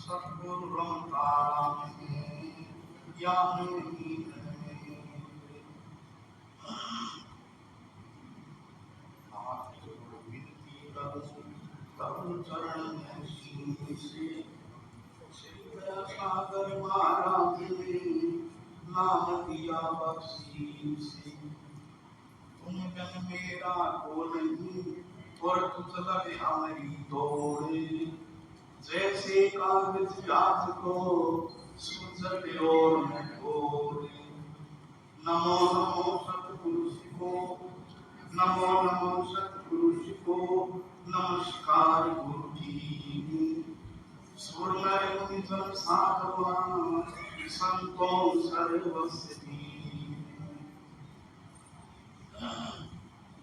सतगुरु रमताराम या नहीं विनती करूं चरण में शीश सागर महाराज ने नाम दिया बख्शीश। तुम जन मेरा को नहीं और तुझ लगे हमारी दौड़। जैसे कागज रात को सूझते और मैं बोल। नमो नमो सतपुरुष को, नमो नमो सतपुरुष को, नमस्कार गुरु की। सुरनर मुनि जन साधवान संतों सर्वस्वी।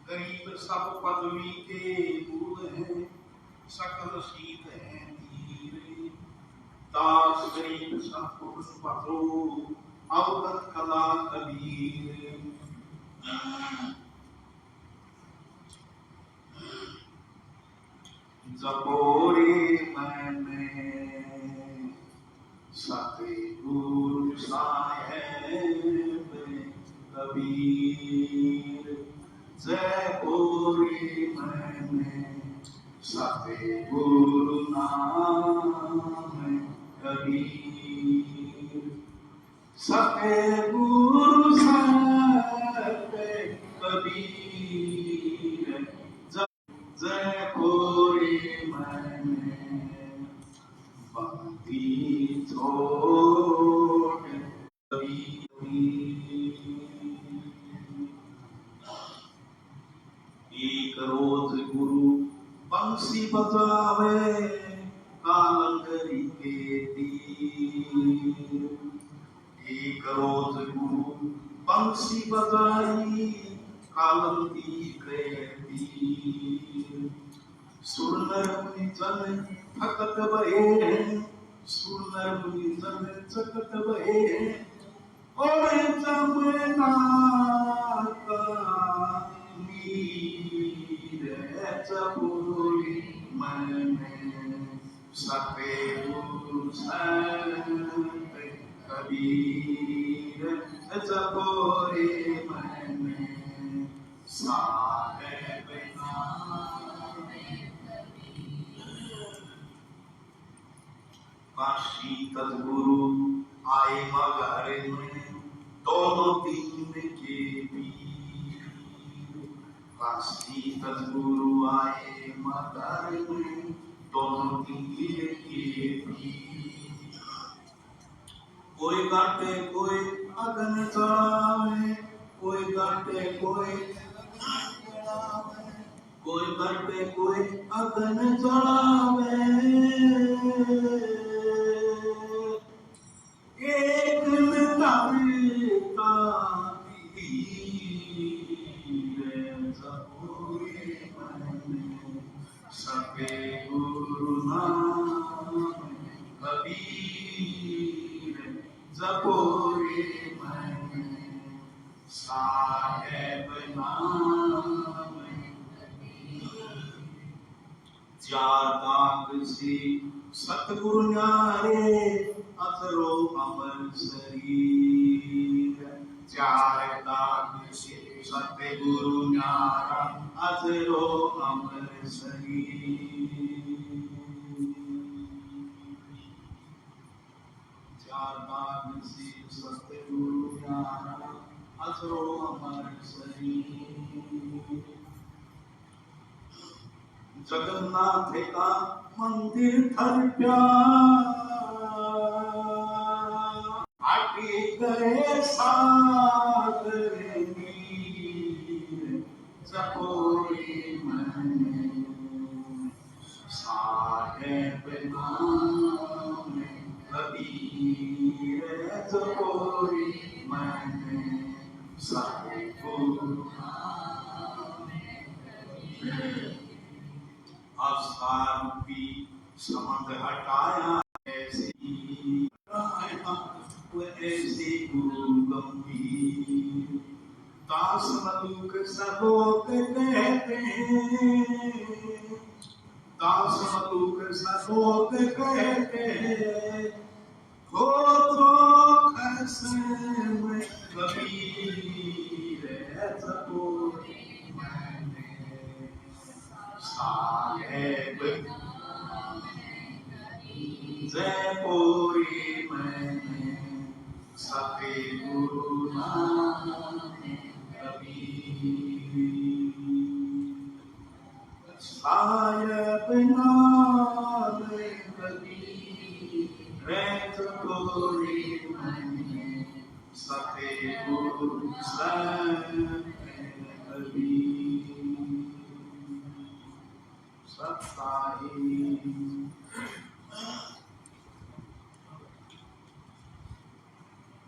गरीब सब पदवी के मूल हैं, सकल शीत हैं धीरे। दास गरीब सब पुरुष पत्रो, अवगत कला कबीर। जपोरे मैंने सतगुरु साहेब कबीर। जय बोरे मैंने सतगुरु नाम कबीर। सतगुरु साहेब कबीर। जय बोरे मैंने बंदी छोड़ कबीर। एक रोज गुरु बंसी बजावे कालंगरी के तीर। एक रोज गुरु बंसी बजाई कालंगरी के तीर। सुरनर मुनि जन थकत बहे, सुरनर मुनि जन थकत बहे। और जमुना का नीर जबोरी मैंने सतगुरु संत कबीर। जबोरी मैंने साहेब नाम काशी सतगुरु आए मगर में दोनों तीन के पीर। काशी सतगुरु आए मगर में दोनों तीन के पीर। कोई गाटे कोई अगन चढ़ावे, कोई गाटे कोई कोई गाटे कोई अगन चढ़ावे। एक नदाविता जबोरे मैंने सतगुरु नाम कबीर। जबोरे मैंने साहेब नाम कबीर। चार दाग से सतगुरु न्यारे असरो अमर शरीर। चार दाग से सतगुरु न्यारा असरो अमर शरीर। चार दाग से सतगुरु न्यारा असरो अमर शरीर। जगन्नाथ का मंदिर थर प्यार आटे गए सागर नीर। जबोरे मैंने साहेब नाम कबीर। जबोरे मैंने सतगुरु नाम कबीर। असारूपी समंद हटाया ऐसे ऐसे गुरु गंभीर। दास मलुक सबोक कहते हैं, दास मलुक सलोक कहते हो तो कैसे में कबीर ऐसा कोई साहेब जयपुरी मैंने सते गुरु नानक कबीर साहेब नाम कबीर जयपुरी मैंने सते गुरु कबीर सत्ताई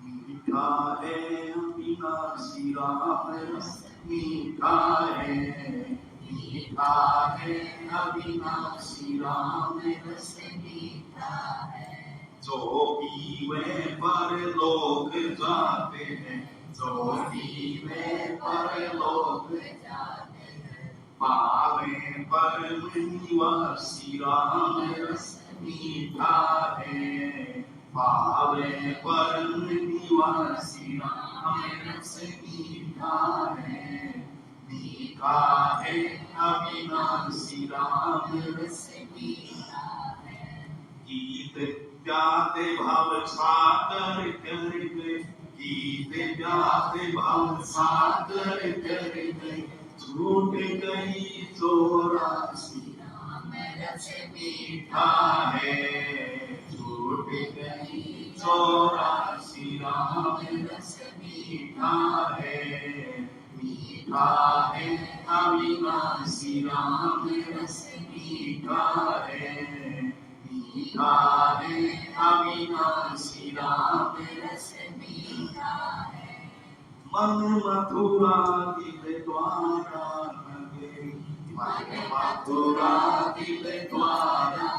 मीठा है अविनाशी राम रस मीठा है अविनाशी राम रस मीठा है जो पीवे पर लोग जाते हैं जो पीवे पर लोग जाते हैं पावे पर निवासी राम रस मीठा है पावे परम निवासी राम रस मीठा है अविनाशी राम रस मीठा है गीत गाते भाव सागर करके गीत गाते भाव सागर करके छूट गई चौरासी राम रस मीठा है छूट गई चौरासी राम रस मीठा है अविनाशी राम रस मीठा है अविनाशी राम रस मीठा है मन मथुरा दिल द्वारा नगरी मन मथुरा दिल द्वारा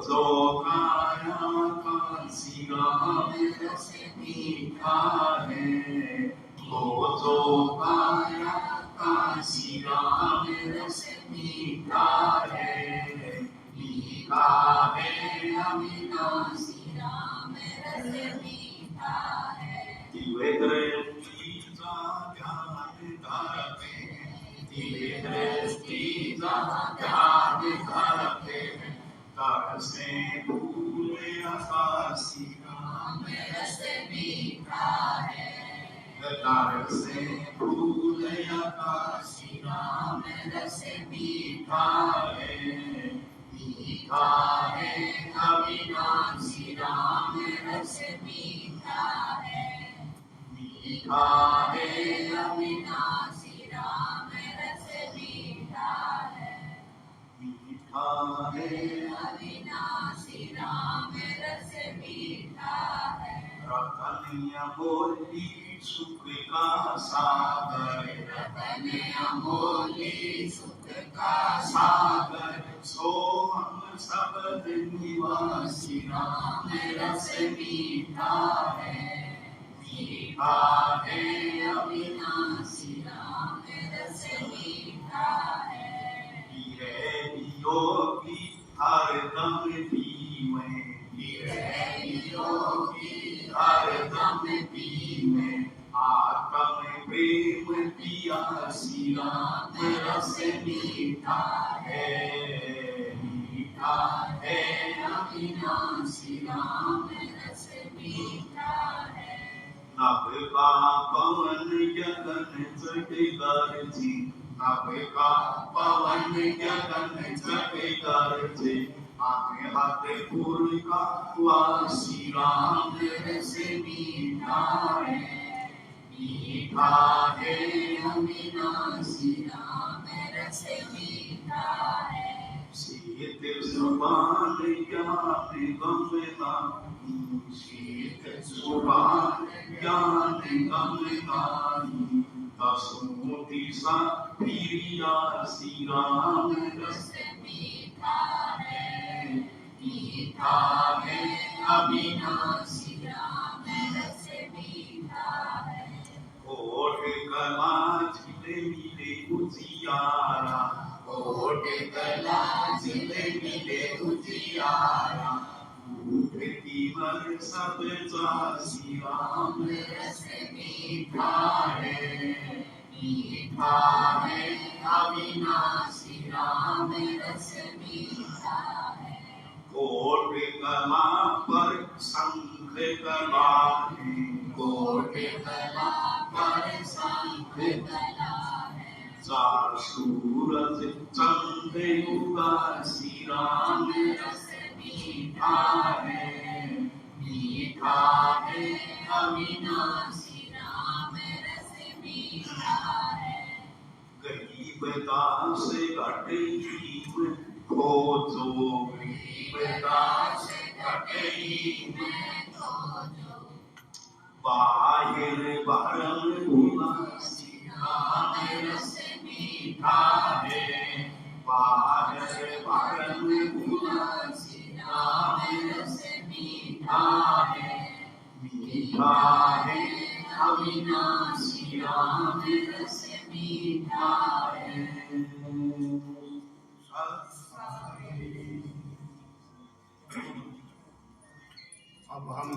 जो काया काशी राम रस मीठा है जो काया काशी राम रस मीठा है अविनाशी राम रस मीठा है दिव्य दृष्टि ध्यान धरते दिव्य दृष्टि ध्यान धरते से भूले आकाशी राम रस मीठा है से भूले आकाशी राम रस मीठा है अविनाशी राम रस मीठा है अविनाशी राम रस मीठा है अविनाशी राम रस मीठा है रतन अमोली सुख का सागर रतन अमोली सुख का सागर सो हम सब निवासी राम रस मीठा है अविनाशी राम रस मीठा है योगी हर दम पीवे योगी हर दम पीवे आत्म प्रेम पियासी राम रस मीठा है अविनाशी राम रस मीठा है नभ का पवन गगन चटकर जी नभ का पवन गगन चटकर जी आगे हाथ फूल का वासी राम रस मीठा है अविनाशी राम रस मीठा है शीत सुबान ज्ञान गमना शीत सुबान ज्ञान गमना दसों दिशा प्रियासी राम रस मीठा है अविनाशी राम रस मीठा है ओट कला झिले मिले उजियारा ओट मिले उजियारा जीवन सबका सिवा रस मीठा है अविनाशी राम रस मीठा है। कोट कला पर शंख कला है कोट कला पर शंख कला है। चार सूरज चंद्र युगा श्री राम रस मीठा है अविनाशी राम रस मीठा है। गरीब दास घटीम खोजो गरीब दास घटीम खोजो बाहिर भरम उदासी राम रस मीठा है बाहिर भरम उदासी राम रस मीठा है अविनाशी राम रस मीठा है। अब हम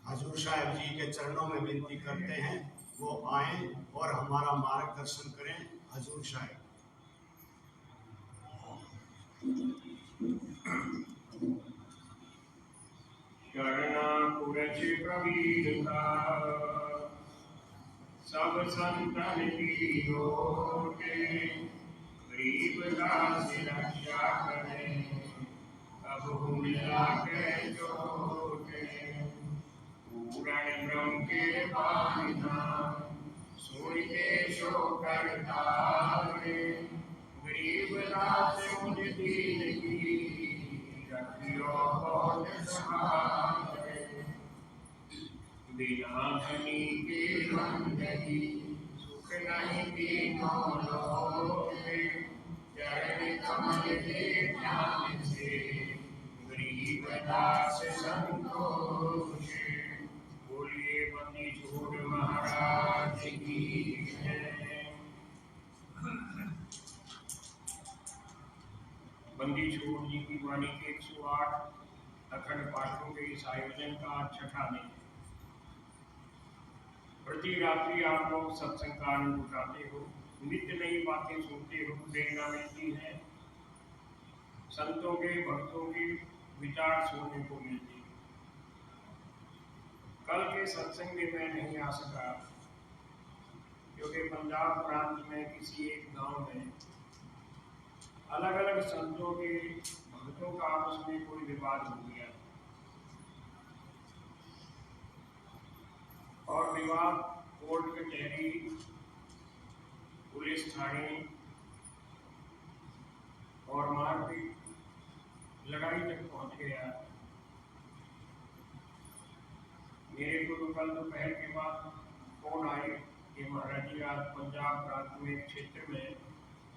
हजूर साहब जी के चरणों में विनती करते हैं वो आए और हमारा मार्गदर्शन करें। हजूर साहब शरणापुरच कबीर का सब संतन की ओटे गरीब दास रक्षा करें अब मिला के चोटे पूरण ब्रह्म के पालना सूर्य के शो करता गरीब दास मुझ दीन की रखियो बहुत सहारे बिना धनी के बंदगी सुख नहीं तीनों लोक चरण कमल के ध्यान से गरीब दास संतोष बोलिए बंदी छोड़ महाराज की जय। बंदी छोड़ जी की वाणी के 108 अखंड पाठों के इस आयोजन का आज छठा दिन। प्रति रात्रि आप लोग सत्संग का आनंद उठाते हो, नित्य नई बातें सुनते हो, प्रेरणा मिलती है, संतों के भक्तों के विचार सुनने को मिलते हैं। कल के सत्संग में मैं नहीं आ सका क्योंकि पंजाब प्रांत में किसी एक गांव में अलग अलग संतों के भक्तों का आपस में कोई विवाद हो गया और विवाद कोर्ट कचहरी पुलिस थाने और मारपीट लड़ाई तक पहुंच गया। मेरे को तो कल दोपहर के बाद फोन आए कि महाराज जी आज पंजाब प्रांत में क्षेत्र में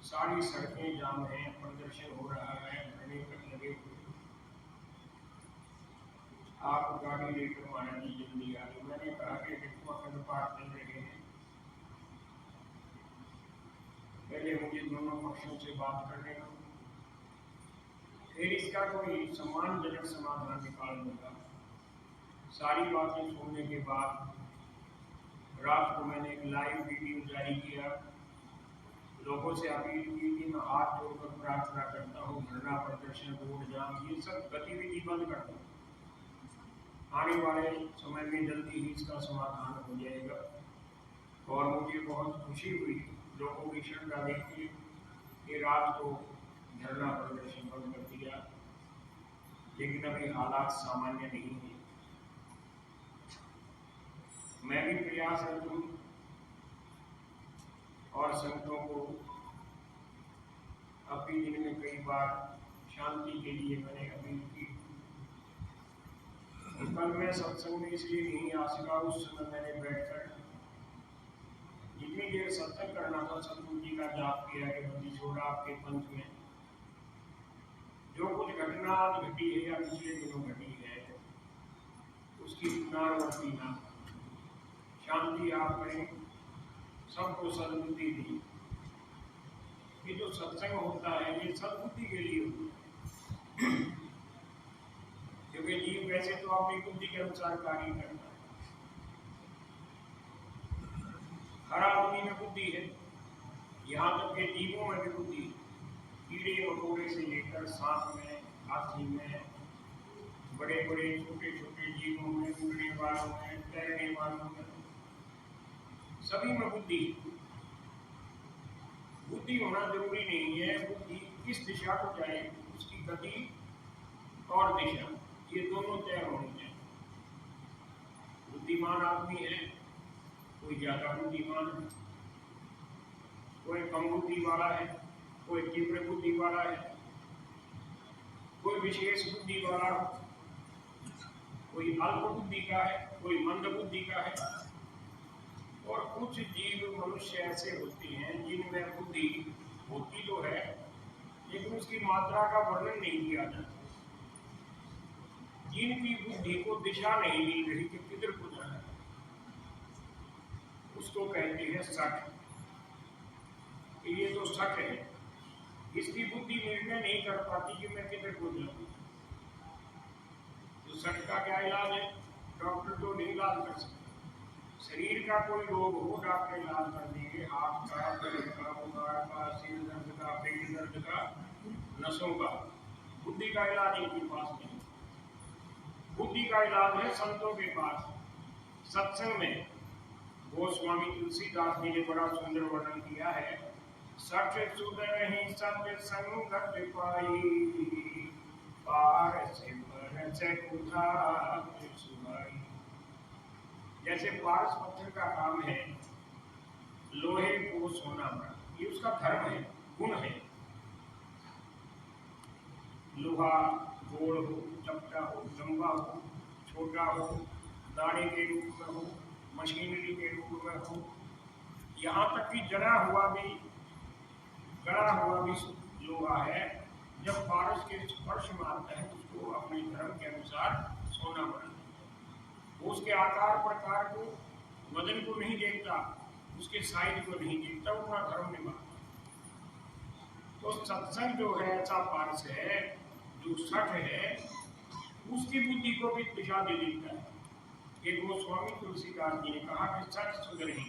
सारी सड़कें जाम हैं, प्रदर्शन हो रहा है, धरने पर लगे हुए, आप गाड़ी लेकर महाराज जी जल्दी आ गए। मैंने कहा कि देखो अखंड पाठ चल रहे हैं, पहले मुझे दोनों पक्षों से बात करने दो, फिर इसका कोई सम्मानजनक समाधान निकाल दूंगा। सारी बातें सुनने के बाद रात को मैंने एक लाइव वीडियो जारी किया, लोगों से अपील की कि मैं हाथ जोड़कर प्रार्थना करता हूँ, धरना प्रदर्शन रोड जाम ये सब गतिविधि बंद कर दो, आने वाले समय में जल्दी ही इसका समाधान हो जाएगा। और मुझे बहुत खुशी हुई लोगों की श्रद्धा देखी कि रात को धरना प्रदर्शन बंद कर दिया, लेकिन अभी हालात सामान्य नहीं है। मैं भी प्रयास करूँ और संतों को अपनी दिन में कई बार शांति के लिए मैंने अपील की। कल मैं सत्संग में इसलिए नहीं आ सका, उस समय मैंने बैठकर जितनी देर सत्संग करना था सतगुरु जी का जाप किया कि बंदी छोड़ा आपके पंथ में जो कुछ घटना आज घटी है या पिछले दिनों घटी है उसकी पुनरावृत्ति ना, शांति आपने सबको सद्बुद्धि दी कि जो सत्संग होता है ये सद्बुद्धि के लिए होता है, क्योंकि जीव वैसे तो अपनी बुद्धि के अनुसार कार्य करता है। हर आदमी में बुद्धि है, यहाँ तक के जीवों में भी बुद्धि है। कीड़े मकोड़े से लेकर सांप में, हाथी में, बड़े बड़े छोटे छोटे जीवों में, उड़ने वालों में, तैरने वालों में, सभी में बुद्धि है। बुद्धि होना जरूरी नहीं है, बुद्धि किस दिशा को जाए उसकी गति और दिशा ये दोनों तय होनी चाहिए। बुद्धिमान आदमी है, कोई ज्यादा बुद्धिमान है, कोई कम बुद्धि वाला है, कोई तीव्र बुद्धि वाला है, कोई विशेष बुद्धि वाला, कोई अल्प बुद्धि का है, कोई मंद बुद्धि का है। और कुछ जीव मनुष्य ऐसे होते हैं जिनमें बुद्धि होती तो है लेकिन उसकी मात्रा का वर्णन नहीं किया जाता। जिनकी बुद्धि को दिशा नहीं मिल रही कि किधर को जाना है, उसको कहते हैं सठ। ये तो सठ है, इसकी बुद्धि निर्णय नहीं कर पाती कि मैं किधर को जाऊं। तो सठ का क्या इलाज है? डॉक्टर तो नहीं इलाज कर सकते। शरीर का कोई रोग हो डॉक्टर इलाज कर देंगे, हाथ का, पैर का, बुखार का, सिर दर्द का, पेट दर्द का, नसों का। बुद्धि का इलाज इनके पास नहीं। बुद्धि का इलाज है संतों के पास, सत्संग में। गोस्वामी तुलसीदास जी ने बड़ा सुंदर वर्णन किया है। सठ सुध नहीं सत्य संगत पाई, पार से पर से कुधा सुहाई। जैसे पारस पत्थर का काम है लोहे को सोना बना, ये उसका धर्म है, गुण है। लोहा गोल हो, चपटा हो, लंबा हो, छोटा हो, दाने के रूप में हो, मशीनरी के रूप में हो, यहाँ तक कि गड़ा हुआ भी लोहा है। जब पारस के स्पर्श मारता है उसको अपने धर्म के अनुसार सोना बना। वो उसके आकार प्रकार को, वजन को नहीं देखता, उसके साइज को नहीं देखता, वो अपना धर्म निभाता। तो सत्संग जो है ऐसा पारस है, जो सठ है, उसकी बुद्धि को भी दिशा दे देता है। एक गोस्वामी तुलसीदास जी ने कहा कि सठ सुधरी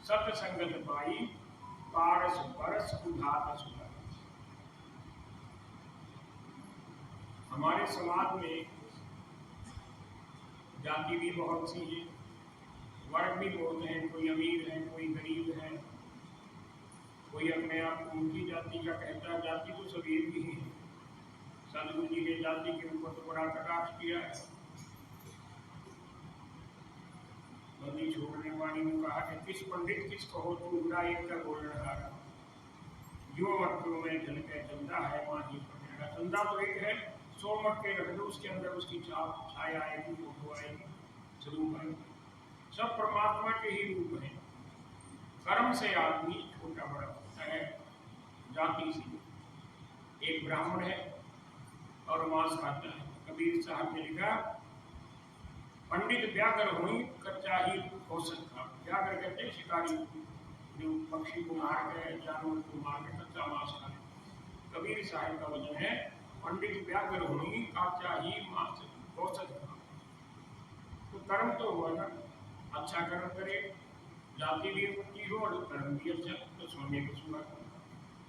सत्य संगत पाई, पारस परस उधात सुधाई। हमारे समाज में जाति भी बहुत सी है, वर्ग भी बहुत हैं। कोई अमीर है, कोई गरीब है, कोई अपने आप को उनकी जाति का कहता है। जाति तो सभी एक ही है। सदगुरु जी ने जाति के ऊपर तो बड़ा कटाक्ष किया है। बंदी छोड़ने वाणी ने कहा कि किस पंडित किस कहो तू उड़ा एक का बोलने हारा, जो मटकों में झलके चंदा है वहाँ ही पड़ेगा। चंदा तो एक है, 100 मटके रख दो, उसके अंदर उसकी छाया आएगी, फोटो आएगी, स्वरूप आएगी। सब परमात्मा के ही रूप है। कर्म से आदमी छोटा बड़ा होता है, जाति से। एक ब्राह्मण है और मांस खाता है। कबीर साहब ने लिखा, पंडित व्याघ्र हुई कच्चा ही औसत खा। व्याघ्र कहते हैं शिकारी, जो पक्षी को मार के, जानवर को मार के कच्चा मांस खा। कबीर साहब का वचन है, पंडित व्याघ्र हुई कच्चा ही मांस औसत खा। तो कर्म तो हुआ ना, अच्छा कर्म करे, जाति भी ऊंची हो और कर्म भी अच्छा, तो सोने की शुरुआत।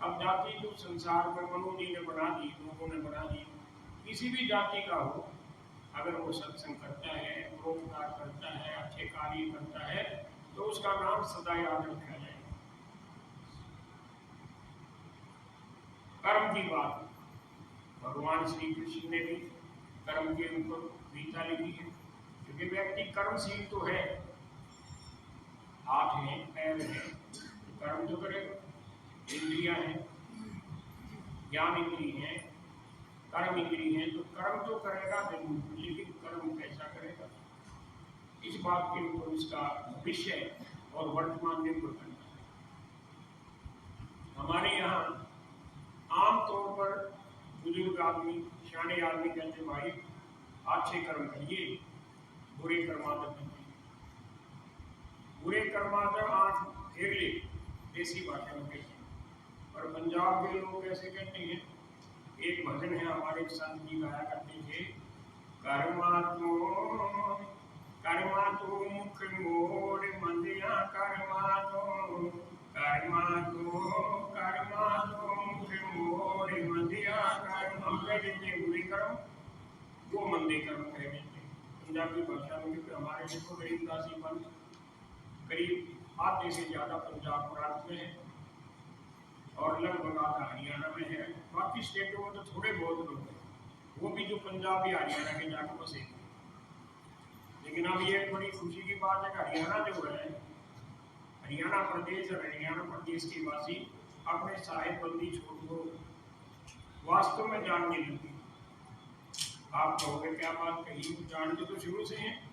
अब जाति तो संसार में मनु जी ने बना दी, लोगों ने बना दी। किसी भी जाति का हो, अगर वो सत्संग करता है, परोपकार करता है, अच्छे कार्य करता है, तो उसका नाम सदा याद रखा जाएगा। कर्म की बात भगवान श्री कृष्ण ने भी कर्म के ऊपर गीता लिखी है, क्योंकि व्यक्ति कर्मशील तो है। हाथ है, पैर है, तो कर्म तो करेगा। इंद्रियां हैं, ज्ञान इंद्री है, कर्म इंद्री है, तो कर्म तो करेगा जरूर, लेकिन कर्म कैसा करेगा, इस बात के ऊपर उसका भविष्य और वर्तमान निर्भर करता है। हमारे यहाँ आमतौर पर बुजुर्ग आदमी, सियाने आदमी कहते भाई अच्छे कर्म करिए, बुरे कर्मादर करिए। बुरे कर्मादर आंख फेर ले, देसी भाषा में कहते हैं। और पंजाब के लोग कैसे कहते हैं, एक भजन है हमारे संत जी गाया करते थे, कर्मा तो मुख मोर मंदिया कर्मा तो मुख मोर मंदिया कर्म। हम कह देते हैं बुरे कर्म, वो मंदे कर्म कह देते हैं पंजाबी भाषा में, क्योंकि हमारे देखो गरीबदासी पंथ करीब आधे से ज्यादा पंजाब प्रांत में है और लगभग आधा हरियाणा में है। बाकी स्टेटों में तो थोड़े बहुत लोग हैं, वो भी जो पंजाब या हरियाणा के जाकर बसे। लेकिन अब ये बड़ी खुशी की बात है कि हरियाणा जो है, हरियाणा प्रदेश और हरियाणा प्रदेश के वासी अपने साहेबबंदी छोड़ को वास्तव में जानने लगे। आप कहोगे क्या बात कही, जानते तो शुरू से हैं,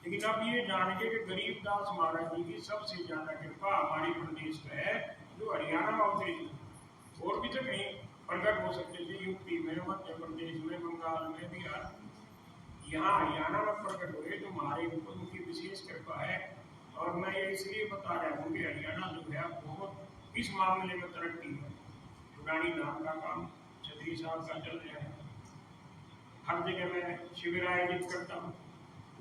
लेकिन अब ये जान के कि गरीबदास महाराज जी की सबसे ज्यादा कृपा हमारे प्रदेश पे है, जो हरियाणा में होते थे। और भी तो कहीं प्रकट हो सकते थे, यूपी में, मध्य प्रदेश में, बंगाल में, बिहार, यहाँ हरियाणा में प्रकट हुए, तो हमारे ऊपर उनकी विशेष कृपा है। और मैं ये इसलिए बता रहा हूँ कि हरियाणा जो है बहुत इस मामले में तरक्की है। पुरानी धाम का काम छतरी साहब का चल रहा है, हर जगह मैं शिविर आयोजित करता हूँ,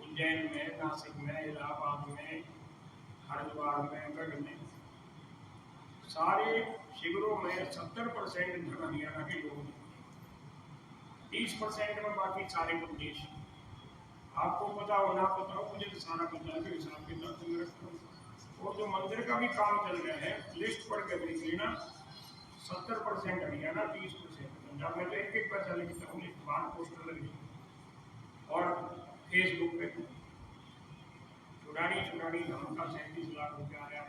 उज्जैन में, नासिक में, इलाहाबाद में, हरिद्वार में, गढ़ में, सारे शिविरों में 70% हरियाणा के लोग हैं, 30% में बाकी सारे प्रदेश। आपको पता हो ना पता हो, मुझे तो सारा पता है, हिसाब किताब से रखता हूँ। और जो मंदिर का भी काम चल रहा है, लिस्ट पढ़ के देख लेना, 70% हरियाणा, 30% पंजाब। में तो एक पैसा लिखता हूँ, बाहर पोस्टर लगे और फेसबुक पे चुरानी धाम का 37 लाख रुपया आया,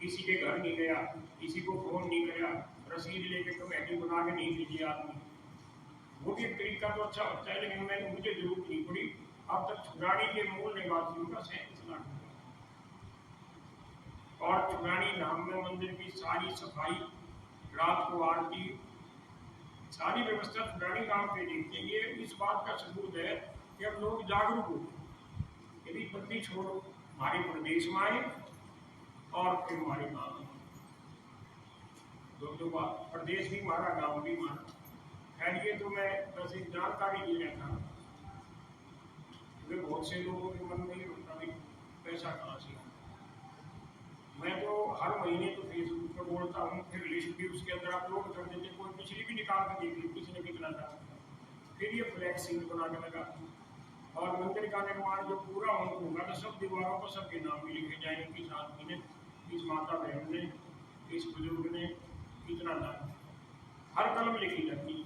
किसी के घर नहीं गया, किसी को फोन नहीं किया, रसीद लेके कमेटी बना के नहीं दीजिए आदमी। वो भी एक तरीका तो अच्छा होता है, लेकिन मुझे जरूरत नहीं पड़ी। अब तक चुरानी के मूल निवासियों का 37 लाख रुपया। और चुरानी धाम में मंदिर की सारी सफाई, रात को आरती, सारी व्यवस्था चुरानी गांव पे देखते हैं। ये इस बात का सबूत है कि अब लोग जागरूक हो, यदि बंदी छोड़ हमारे प्रदेश में आए और फिर हमारे गाँव में, दो बात, प्रदेश भी हमारा, गाँव भी हमारा। खैर ये तो मैं बस एक जानकारी दे रहा था, क्योंकि बहुत से लोगों के मन में ये होता है पैसा कहाँ से। मैं तो हर महीने तो फेसबुक पर बोलता हूँ, फिर लिस्ट भी उसके अंदर अपलोड कर देते, कोई पिछली भी निकाल कर देख ली किसी ने कितना था, फिर ये फ्लैक्स सील बना के लगा। और मंदिर का निर्माण जो पूरा होगा तो सब दीवारों पर सबके नाम भी लिखे जाएंगे, किस आदमी ने, किस माता बहन ने, किस बुजुर्ग ने कितना दान, हर कलम लिखी जाती है।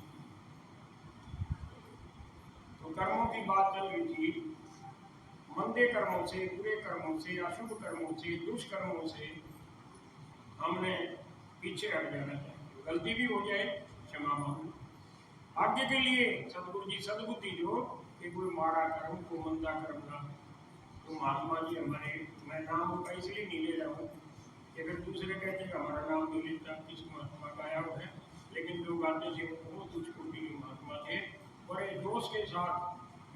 तो कर्मों की बात चल रही थी, मंदे कर्मों से, बुरे कर्मों से, अशुभ कर्मों से, दुष्कर्मों से हमने पीछे हट जाना चाहिए। गलती भी हो जाए क्षमा मांगो, आगे के लिए सदगुरु जी सदबुद्धि जो कि कोई माड़ा कर्म को मंदा कर्म ना। तो महात्मा जी हमारे, मैं नाम उनका इसलिए नहीं ले रहा हूँ कि अगर दूसरे कहते हैं हमारा नाम नहीं लेता, किस महात्मा का आया है, लेकिन जो गाते थे वो बहुत उच्च कोटि के महात्मा थे, बड़े जोश के साथ।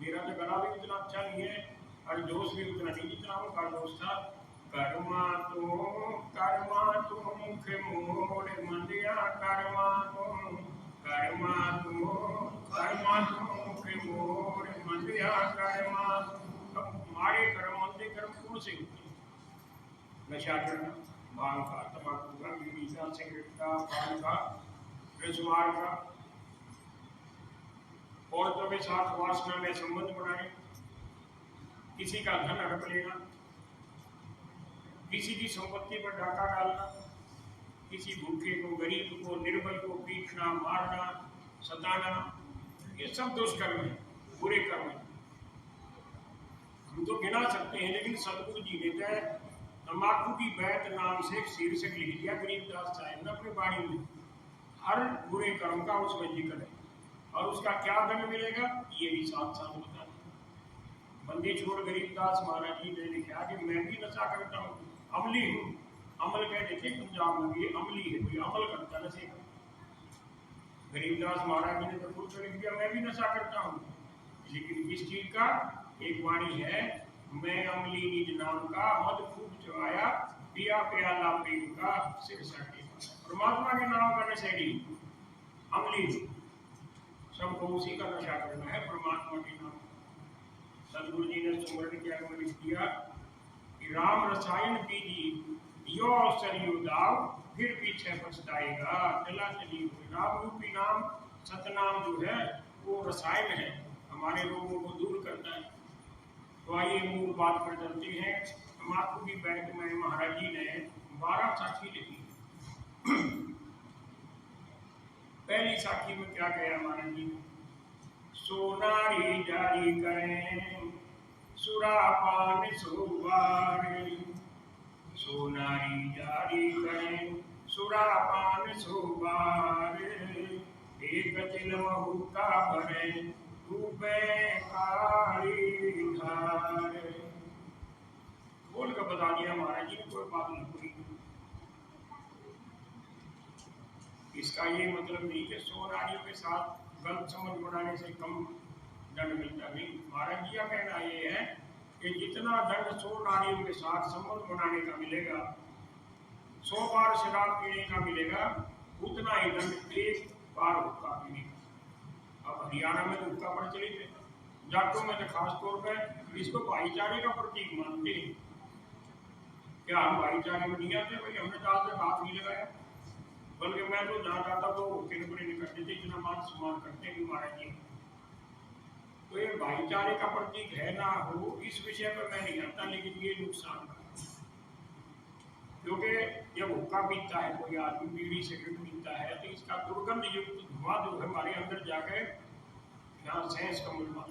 मेरा तो गला भी इतना अच्छा नहीं है और जोश भी उतना नहीं जितना उनका जोश था। कर्मा तो मुख मोर मंदिया, कर्मा तो मुख मोर मंदिया, कर्मा। अब हमारे कर्म, मंदे कर्म कौन से होते हैं? नशा करना, भांग का, तंबाकू का, बीड़ी का, सिगरेट का, पान का, रजुआर का, औरतों के साथ वासना में संबंध बनाए, किसी का धन हड़प लेना, किसी की संपत्ति पर डाका डालना, किसी भूखे को, गरीब को, निर्बल को पीटना, मारना, सताना, ये सब दुष्कर्म है, बुरे कर्म है। हम तो गिना सकते हैं, लेकिन सदगुरु जी ने तो तंबाकू की बैत नाम से एक शीर्षक लिख दिया गरीबदास साहिब ने अपनी बाणी में, हर बुरे कर्म का उसमें जिक्र है। और उसका क्या दंड मिलेगा ये भी साथ साथ बता दें। बंदी छोड़ गरीबदास महाराज जी ने लिखा कि मैं भी नशा करता हूँ, अमली हूँ। अमल कह देते पंजाब में भी अमली है, कोई अमल करता नशे का। गरीबदास महाराज जी ने तो खुद लिख दिया मैं भी नशा करता हूँ, लेकिन इस चीज का एक वाणी है, मैं अमली निज नाम का मद खूब चुराया, पिया प्याला प्रेम का सिर साटे। परमात्मा के नाम का नशेड़ी अमली सबको उसी का नशा करना है, परमात्मा के नाम। सदगुरु जी ने सुमरण के आगे लिख दिया कि राम रसायन पीजी यो सरयू दाव फिर पीछे पछताएगा। चला चली राम रूपी नाम सतनाम जो है वो रसायन है, हमारे रोगों को दूर करता है। तो आइए मूल बात पर चलते हैं। तम्बाकू की बैंक में महाराज जी ने 12 साखी लिखी। पहली साखी में क्या कहा महाराज जी ने? सोनारी जारी करें सुरापान सुबारे, सोनारी जारी करें सुरापान सुबारे, एक चिलम हुक्का भरे डूबे काली धारे। बोल कर बता दिया महाराज जी ने, कोई बात नहीं पूरी। इसका ये मतलब नहीं कि सोनारियों के साथ गलत समझ बनाने से कम दंड मिलता नहीं। महाराज जी का कहना ये है कि जितना दंड 100 नारियों के साथ संबंध बनाने का मिलेगा, 100 बार शराब पीने का मिलेगा, उतना ही दंड 1 बार हुक्का पीने का। अब हरियाणा में तो हुक्का प्रचलित है, जाटों में तो खास तौर पर इसको भाईचारे का प्रतीक मानते हैं। क्या हम भाईचारे में नहीं आते? भाई हमने तो आज तक हाथ नहीं लगाया, बल्कि मैं तो जहाँ जाता तो किरपरे नहीं करते थे, इतना मान सम्मान करते हैं महाराज जी। तो ये भाईचारे का प्रतीक है ना हो, इस विषय पर मैं नहीं आता, लेकिन ये नुकसान है। क्योंकि जब हुक्का पीता है कोई आदमी, बीड़ी सिगरेट पीता है, तो इसका दुर्गंध युक्त धुआं जो है हमारे अंदर जाकर यहाँ सेंस का मिलवा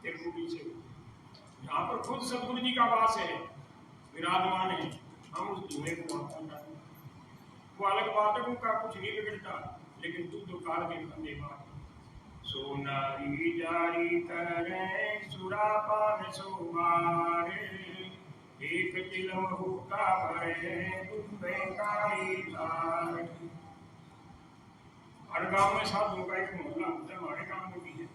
त्रिपुटी से, यहाँ पर खुद सदगुरु जी का वास है, विराजमान है, हम उस धुएं को वापस, वो अलग बात है, उनका कुछ नहीं बिगड़ता, लेकिन तू तो काल के बंदे बात। सोनारी जारी करें सुरापान सुबारे, एक चिलम हुक्का भरे डूबे काली धारे। हर गांव में साधुओं का एक मोहल्ला होता है, हमारे गांव में भी है,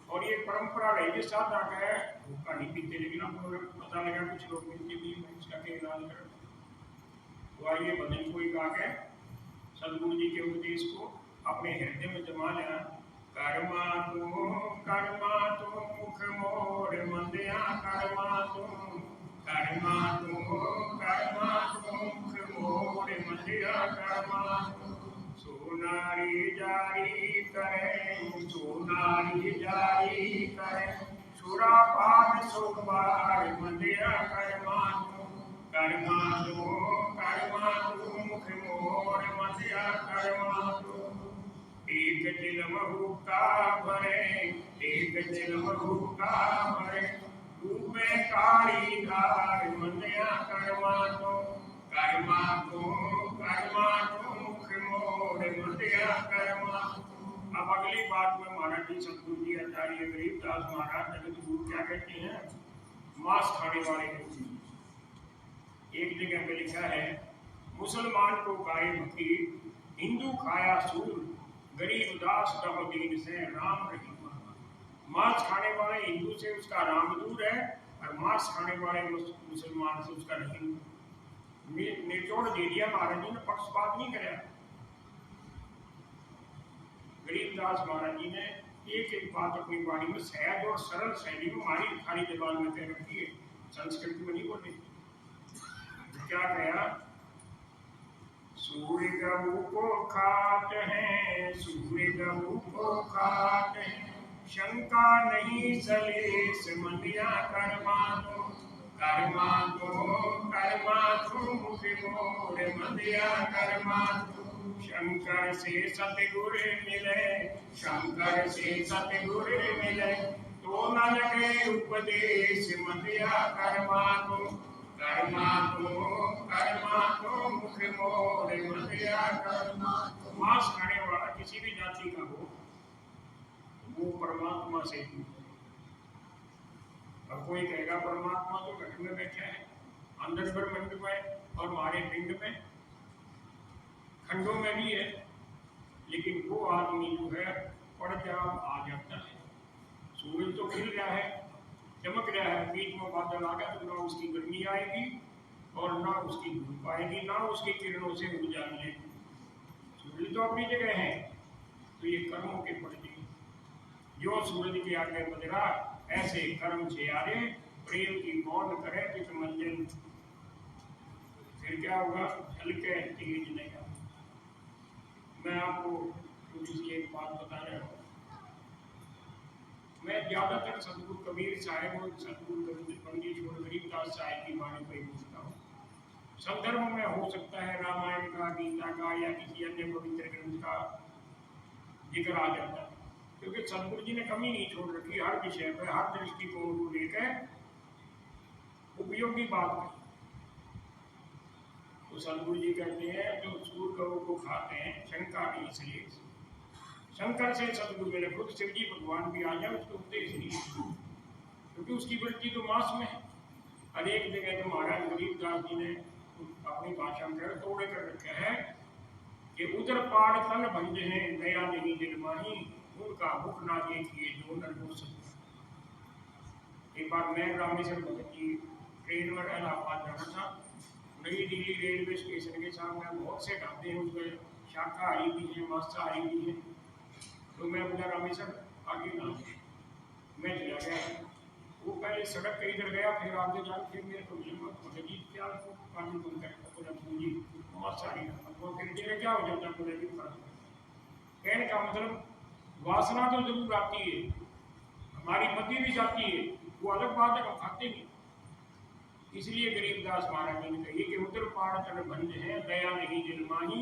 और ये परंपरा रही है। साथ आकर हुक्का नहीं पीते, लेकिन अब पता लगा कुछ लोग मिलते भी इसका क्या इलाज कर। तो आइए भजन कोई गा के सदगुरु जी के उपदेश को अपने हृदय में जमा लिया। कर्मा तू मुख मोर मंदिया, कर्मा तू मुख मोर मंदिया, कर्मा सोनारी जारी करें, सोनारी जारी करें सुरापान सुबार मंदिया, कर्मा तू मुख मोर मंदिया, कर्मा तू एक चिलम हुक्का भरे, एक चिलम हुक्का भरे डूबे काली धार मंदिया, कर्मा तू मुख मोर मंदिया, कर्मा। अब अगली बात में महाराज जी सतगुरु जी आचार्य गरीबदास महाराज जगत गुरु क्या कहते हैं? मांस खाने वाले को एक जगह पे लिखा है, मुसलमान को गाय मखी, हिंदू खाया सूर, गरीब दास दह दीन से राम रहीम। मांस खाने वाले हिंदू से उसका राम दूर है, और मांस खाने वाले मुसलमान से उसका रहीम। निचोड़ दे दिया महाराज जी ने, पक्षपात नहीं कराया। गरीबदास महाराज जी ने एक एक बात अपनी वाणी में सहज और सरल शैली में हमारी खाली जबान में कह रखी है, संस्कृत में नहीं बोले। क्या कहा? सूर्य गऊ को खाट है, सूर्य गऊ को खाट है, शंका नहीं सलेस मंदिया, कर्मा तो मुख मोर मंदिया, कर्मा तो शंकर से सतगुरु मिले, शंकर से सतगुरु मिले, तो न लगे उपदेश मंदिया, कर्मा तो मुख मोर मंदिया, कर्मा। मांस खाने वाला किसी भी जाति का हो, वो परमात्मा से ही। अब कोई कहेगा परमात्मा तो घट में बैठा है, अंदर ब्रह्मांड में और हमारे पिंड में, खंडों में भी है, लेकिन वो आदमी जो है पड़जाम आ जाता है। सूरज तो खिल रहा है, चमक रहा है, बीच में बादल आ गया तो ना उसकी गर्मी आएगी और ना उसकी धूप आएगी, ना उसकी किरणों से ऊर्जा मिलेगी। सूर्य तो अपनी जगह है, तो ये कर्मों के पड़ते जो सूरज के आगे बजरा, ऐसे कर्म से आरे प्रेम की मौन करे चित मंजन। फिर क्या होगा? हल्के तेज नहीं आए। मैं आपको थोड़ी सी एक बात बता रहा हूँ। मैं ज्यादातर सतगुरु कबीर साहब और सतगुरु पंडित और गरीबदास साहब की वाणी पर पूछता हूँ। संदर्भ में हो सकता है रामायण का, गीता का या किसी अन्य पवित्र ग्रंथ का जिक्र आ जाता है, क्योंकि सतगुरु जी ने कमी नहीं छोड़ रखी। हर विषय पर, हर दृष्टिकोण को लेकर उपयोगी बात कही। तो सतगुरु जी कहते हैं जो सूर गऊ को खाते हैं शंका नहीं, इसलिए शंकर से सतगुरु मेरे खुद शिव जी भगवान भी आ जाए उसके उपदेश नहीं, क्योंकि उसकी वृत्ति तो मांस में है। अनेक जगह तो महाराज गरीबदास जी ने अपनी भाषा में तोड़े कर रखा है कि उधर पाड़ तन भंज है दया नहीं दिल माही, उनका मुख ना देखिए जो नर हो सकता। एक बार मैं रामेश्वर भगत जी ट्रेन में इलाहाबाद जाना था। नई दिल्ली रेलवे स्टेशन के सामने बहुत से ढाबे हैं, उसमें शाकाहारी भी हैं, मांसाहारी भी हैं। तो मैं बोला रामेश्वर आगे ना, मैं चला गया। वो पहले सड़क के इधर गया, फिर आगे जाकर फिर मेरे को भगत जी क्या पानी बंद करता, बोला पूंजी मांसाहारी वो फिर मेरे क्या हो जाता, बोले भी कहने का मतलब वासना तो जरूर आती है, हमारी मति भी जाती है, वो अलग बात है, हम खाते नहीं। इसलिए गरीबदास महाराज जी ने कही कि उधर पाड़ तन भंज है दया नहीं दिल माही,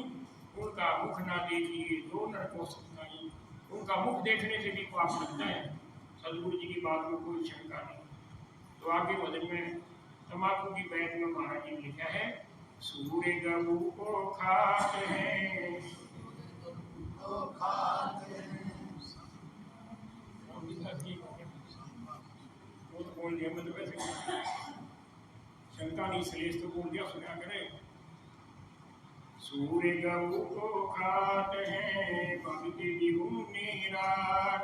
उनका मुख ना देखिए जो नर को सताई। उनका मुख देखने से भी पाप लगता है। सतगुरु जी की बात में कोई शंका नहीं। तो आगे भजन में तम्बाकू की बैठ में महाराज जी ने लिखा है, सूर्य गऊ को खाते हैं बोल दिया, मतलब ऐसे शंका नहीं, श्रेष्ठ तो बोल दिया, सुना करे। सूर्य गऊ को खाते हैं भक्ति निराग,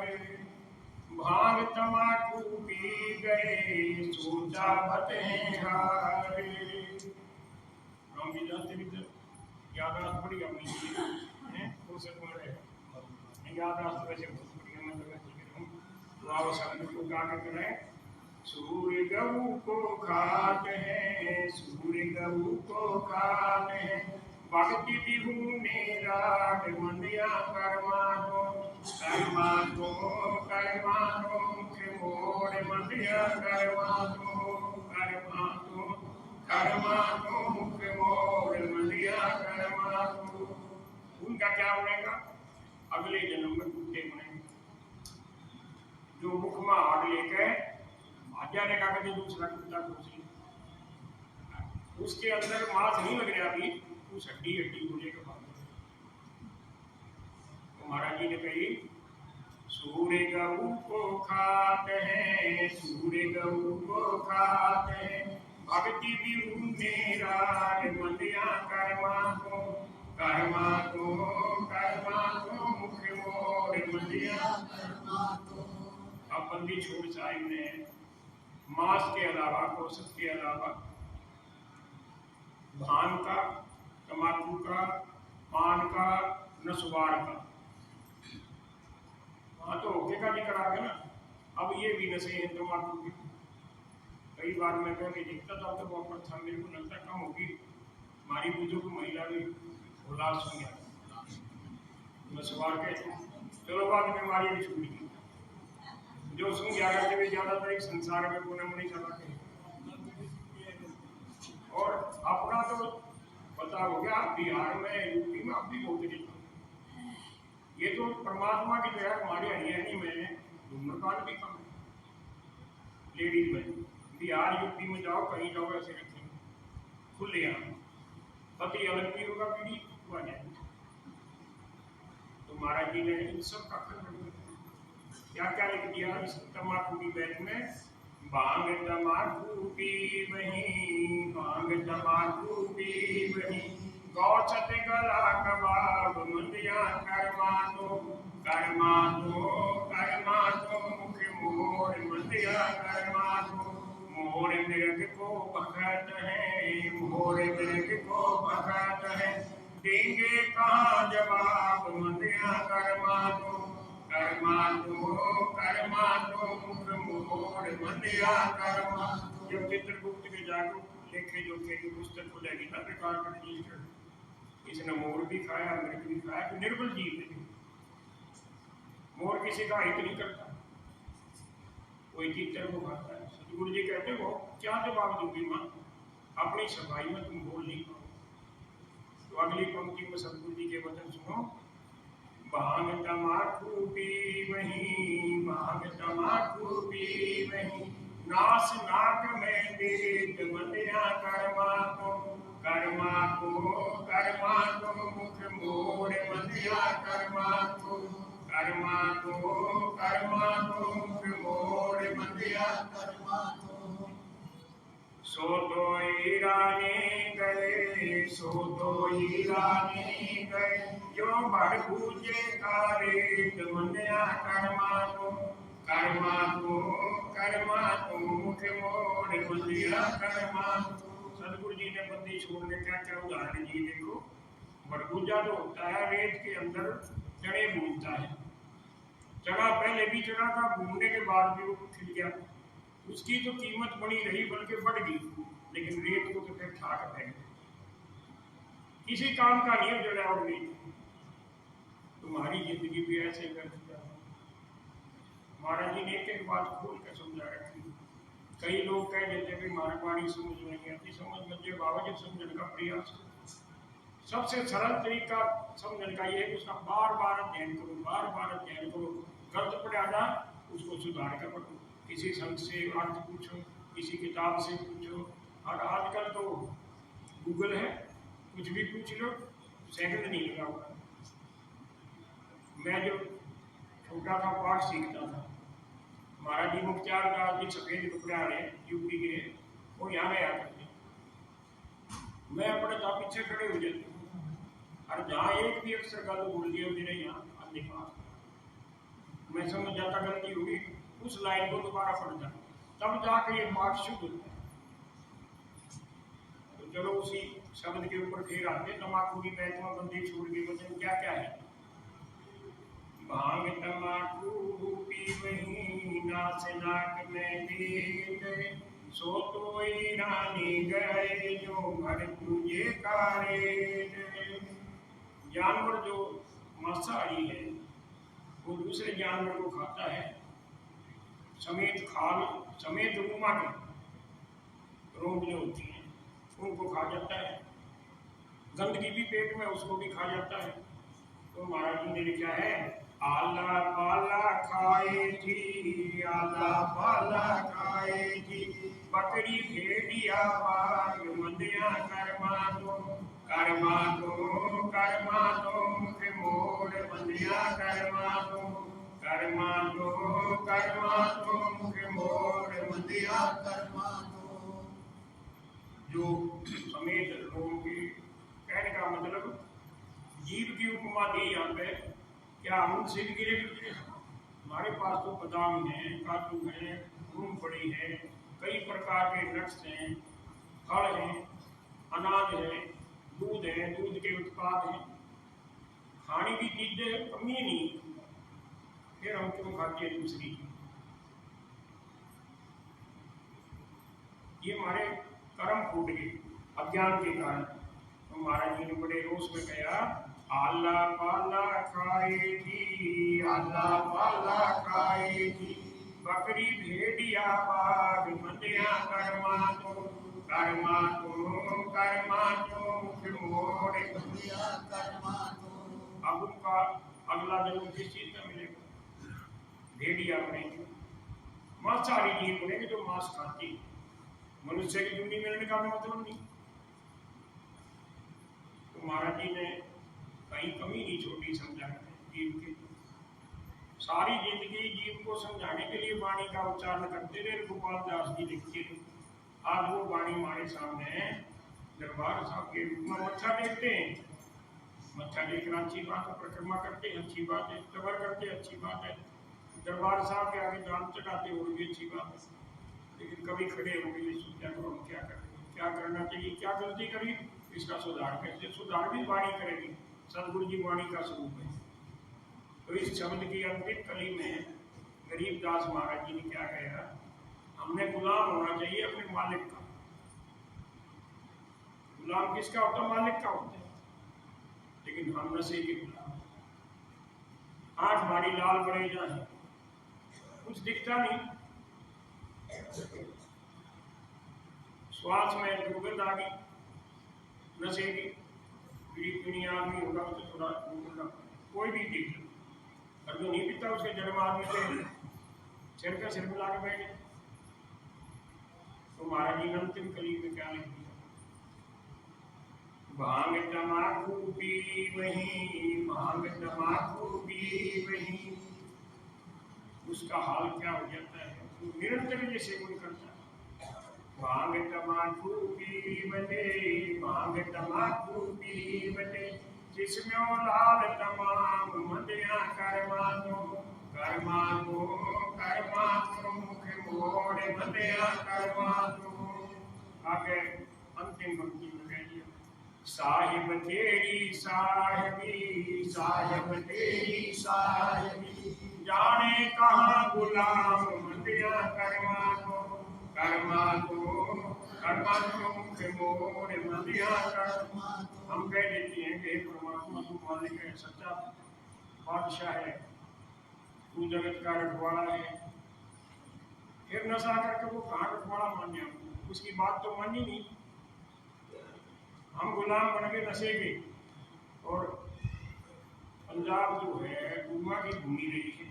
भांग तमाकू पी गए सोचा बतेहार। राम जी जानते भी थे, यादाश्त बड़ी अपनी है, वो सब बोल रहे यादाश्त वैसे बहुत बढ़िया, मैं तो आओ सब को गा के करें। सूर्य गऊ को खाते हैं, सूर्य गऊ को खाते हैं, भक्ति बिहू मेरा मंदिया कर्मा दो मुख मोर मंदिया कर्मा दो मुख मोर मंदिया कर्मा दो। उनका क्या बनेगा? अगले जन्म में कुत्ते बनेंगे, जो मुख में आग लेकर आज्ञा का कभी दूसरा कुत्ता घुसी, उसके अंदर मांस नहीं लग रहा अभी, उस हड्डी बोले के बाद। तो महाराज जी ने कही, सूर्य गऊ को खाते हैं, सूर्य गऊ को खाते हैं, भक्ति बिहू मेरा मंदिया कर्मा दो मुख मोर मंदिया कर्मा दो। अब बंदी छोड़ साहिब ने मांस के अलावा, औसत के अलावा भांग का, तंबाकू का, पान का, नसवाड़ का, हाँ तो होके का जिक्र आ गया ना। अब ये भी नशे हैं तंबाकू के। कई बार मैं कह के देखता था तो वो था, मेरे को लगता कम होगी, हमारी बुजुर्ग महिला भी उल्लास हो गया नसवाड़ के। चलो बाद में हमारी भी छूट गई, जो सुन गया करते हुए ज्यादातर एक संसार में कोने में नहीं चलाते। और अपना तो पता हो गया, बिहार में, यूपी में अब भी बहुत नहीं। ये तो परमात्मा की तरह हमारे हरियाणी में धूम्रपान भी कम है लेडीज में। बिहार यूपी में जाओ, कहीं जाओ, ऐसे रखेंगे खुले यहाँ, पति अलग भी होगा, पीढ़ी हुआ जाए। तो महाराज जी ने इन सब का खंडन क्या क्या लिख दिया इस तम्बाकू की बैग में? भांग तम्बाकू पी वही, भांग तम्बाकू पी वही, गौचत गला कबाब मंदिया कर्मा दो मुख मोर मंदिया कर्मा दो मोर मृग को बखत है, मोर मृग को बखत है, देंगे कहाँ जवाब मंदिया कर्मा तो मुख मोर मंदिया कर्मा। जब चित्रगुप्त के जागरूक लेखे जो थे पुस्तक खुलेगी ना रिकॉर्ड रजिस्टर, इसने मोर भी खाया मृग भी खाया, तो निर्बल जीव है। मोर किसी का हित नहीं करता, कोई चित्र को खाता है। सतगुरु जी कहते हो क्या जवाब दूंगी माँ, अपनी सफाई में तुम बोल नहीं पाओ। तो अगली पंक्ति में सतगुरु जी के वचन सुनो। भांग तमाकू पी वहीं, भांग तमाकू पी वहीं, नास नाक में देत मंदिया कर्मा को मुख मोर मंदिया कर्मा को मुख मोर मंदिया कर्मा को। सो दोई रानी गए, सो दोई रानी गए, जो भर पूजे कारित मंदिया कर्मा को मुख मोर मंदिया कर्मा। सतगुरु जी ने बंदी छोड़ने क्या क्या उदाहरण जी देखो। बरगुजा जो होता है रेत के अंदर चने भूनता है, चना पहले भी चना था, भूनने के बाद भी वो खिल गया, उसकी तो कीमत बनी रही बल्कि बढ़ गई, लेकिन रेत को तो फिर ठाक फेंक किसी काम का नहीं जड़ा और नहीं। तुम्हारी जिंदगी भी ऐसे कर दिया। महाराज जी ने एक बात खोल कर समझा रखी। कई लोग कह देते कि मारवाड़ी समझ नहीं आती, समझ में बावजूद समझने का प्रयास करो। सबसे सरल तरीका समझने का ये है कि उसका बार बार अध्ययन करो, बार बार अध्ययन करो। गलत पढ़ा उसको सुधार कर पढ़ो, किसी संत से अर्थ पूछो, किसी किताब से पूछो। और आजकल तो गूगल है, कुछ भी पूछ लो, सेकंड नहीं लगा हुआ। मैं जो छोटा था पाठ सीखता था, महाराज जी मुख्तार दास जी सफेद कपड़े वाले यूपी के, वो यहाँ गया करते, मैं अपने था पीछे खड़े हो जाते, और जहाँ एक भी अक्षर गलत बोल दिया मेरे यहाँ लिखा, मैं समझ जाता गलती होगी, उस लाइन को दोबारा पढ़ जाता, तब जाकर ये पाठ शुद्ध होता है। तो चलो उसी शब्द के ऊपर फिर आते। तम्बाकू की महत्मा बंदी छोड़ के वचन क्या क्या है। भांग तम्बाकू पी वहीं, नाच नाक में दीद, सो तोई रानी गए, जो घर पूजे कारे। जानवर जो मांसाहारी है वो दूसरे जानवर को खाता है, समेत खाल समेत रूमा के रोग जो होती हैं उनको खा जाता है, गंदगी भी पेट में उसको भी खा जाता है। तो महाराज जी ने लिखा है, आला पाला खाए थी, आला पाला खाए थी, बकरी भेड़िया बाग मंदिया कर्मा दो मुख मोर मंदिया कर्मा दो मुख मोर मंदिया कर्मा दो। जो समेत लोगों की कहने का मतलब जीव की उपमा दी यहाँ पे, क्या हम उनसे भी गिरे गुजरे? हमारे पास तो बादाम है, काजू है, मूंगफली है, कई प्रकार के नट्स हैं, फल हैं, अनाज है, दूध है, दूध के उत्पाद हैं, खाने की चीजें कमी नहीं, फिर हम क्यों खाते हैं दूसरी? ये हमारे कर्म फूट गए अज्ञान के कारण। तो महाराज जी ने बड़े रोष में कहा, आला पाला खाए थी, आला पाला खाए थी, बकरी भेड़िया बाग मंदिया कर्मा तो मुख मोर मंदिया कर्मा तो। अब उनका अगला जन्म किस चीज में मिलेगा? भेड़िया बनेंगे, मांसाहारी जीव बनेंगे जो मांस खाती। मनुष्य की जुड़ी मिलने का मतलब नहीं। तो महाराज जी ने कहीं कमी नहीं छोड़ी समझाने जीव की। सारी जिंदगी जीव को समझाने के लिए वाणी का उच्चारण करते रहे गोपाल दास जी लिखते थे। आज वो वाणी हमारे सामने है, दरबार साहब के रूप में मत्था टेकते हैं। मत्था टेकना अच्छी बात है, परिक्रमा करते अच्छी बात है, कबर करते अच्छी बात है, दरबार साहब के आगे दान चढ़ाते और भी अच्छी बात है। लेकिन कभी खड़े होंगे ये सोचा तो हम क्या करें, क्या करना चाहिए, क्या गलती करी, इसका सुधार कैसे, सुधार भी वाणी करेगी। सदगुरु जी वाणी का स्वरूप है। तो इस शब्द की अंतिम कली में गरीबदास महाराज जी ने क्या कहा, हमने गुलाम होना चाहिए अपने मालिक का। गुलाम किसका होता है? मालिक का होता है। लेकिन हम नशे के गुलाम, आंख हमारी लाल बड़े जाए, कुछ दिखता नहीं, श्वास में दुर्गंध आ गई नशे की, बीड़ी पीनी आदमी होगा तो थोड़ा कोई भी दिख, और जो नहीं पीता उसके जन्म आदमी से सिर का सिर मिला के बैठे। तो महाराज जी ने अंतिम कली में क्या लिख दिया, भांग तमाकू पी वही, भांग तमाकू पी वही, उसका हाल क्या हो जाता है, तो निरंतर ये सेवन करता है। भांग तमाकू पी बने, भांग तमाकू पी बने, जिसमें लाल तमाम मदिया करमानो, करमानो करमानो मुख मोड़ मदिया करमानो। आगे अंतिम पंक्ति में कह दिया, साहिब तेरी साहिबी, साहिब तेरी साहिबी, जाने कहाँ गुलाम मदिया करमानो, करमानो करमानो मुख मोड़ मदिया करमानो। हम कह देते हैं कि परमात्मा तू मालिक है, सच्चा बादशाह है, तू जगत का रखवाला है, फिर नशा करके वो कहाँ रखवाला मान जाए, उसकी बात तो मानी नहीं। हम गुलाम बन गए नशे के। और पंजाब जो है गुरुआ की भूमि रही है,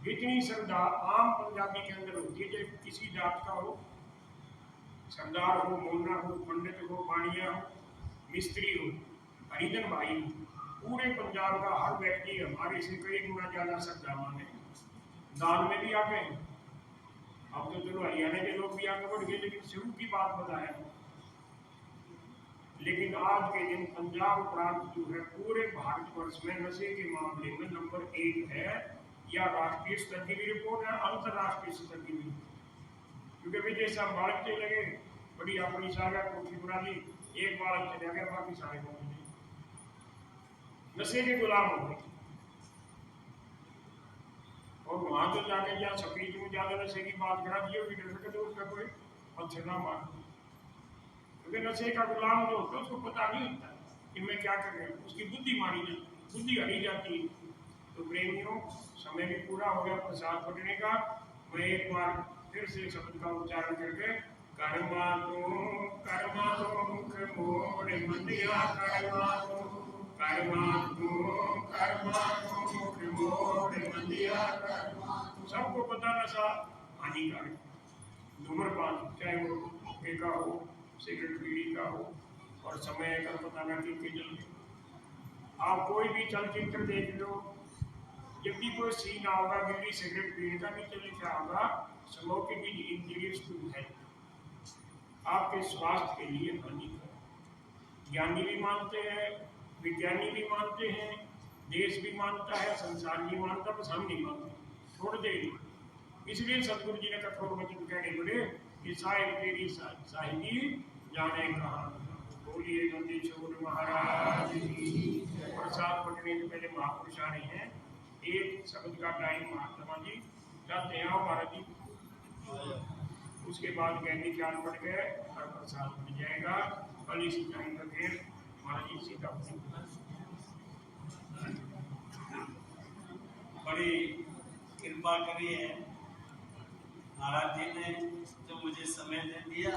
जितनी श्रद्धा आम पंजाबी के अंदर होती है, चाहे किसी जात का हो, सरदार हो, मोना हो, पंडित हो, बाणिया हो, मिस्त्री हो, हरिजन भाई हो, पूरे पंजाब का हर व्यक्ति हमारे से कई गुना ज्यादा श्रद्धावान है। दान में भी आगे हैं, अब तो चलो हरियाणा के लोग भी आगे बढ़ गए, लेकिन शुरू की बात बताया। लेकिन आज के दिन पंजाब प्रांत जो है पूरे भारतवर्ष में नशे के मामले में नंबर 1 है, या राष्ट्रीय स्तर की भी रिपोर्ट है, अंतरराष्ट्रीय स्तर की भी। क्योंकि विजय साहब बालक लगे, बड़ी अपनी सारा कोठी बना ली, एक बालक चले गया, बाकी सारे नशे के गुलाम हो गए। और वहां तो जाके या सपीज में ज्यादा नशे की बात करा दी होगी, तो उसका कोई पत्थर ना मार, क्योंकि नशे का गुलाम जो होता है उसको पता नहीं होता कि मैं क्या कर रहा हूँ, उसकी बुद्धि मारी जाती, बुद्धि हरी जाती है। तो प्रेमियों, समय भी पूरा हो गया प्रसाद बटने का। मैं एक बार फिर से शब्द का उच्चारण करके, कर्मा तो मुख मोड़ मंदिया, कर्मा तो मुख मोड़ मंदिया। सबको पता नशा हानिकारक, धूम्रपान चाहे वो हुक्के का हो, सिगरेट बीड़ी का हो, और समय का पता ना कि जल्दी। आप कोई भी चलचित्र देख लो, जब भी कोई सीन होगा बीड़ी सिगरेट पीने का, नीचे लिखा होगा smoking is injurious to health, आपके स्वास्थ्य के लिए हानिकारक। ज्ञानी भी मानते हैं, विज्ञानी भी मानते हैं, देश भी मानता है, संसार भी मानता, बस हम नहीं मानते, छोड़ दे। इसलिए सतगुरु जी ने कठोर वचन कहने पड़े कि साहिब तेरी साहिबी, जाने कहाँ। बोलिए नंदीश्वर महाराज की। प्रसाद बटने से पहले महापुरुष आ रहे हैं, एक शब्द का टाइम महात्मा जी जाते हैं महाराज जी, उसके बाद गैनी ख्याल पड़ गए और प्रसाद मिल जाएगा। कल इसी टाइम पर फिर महाराज जी सीधा बड़ी कृपा करी है महाराज जी ने, जो मुझे समय दे दिया,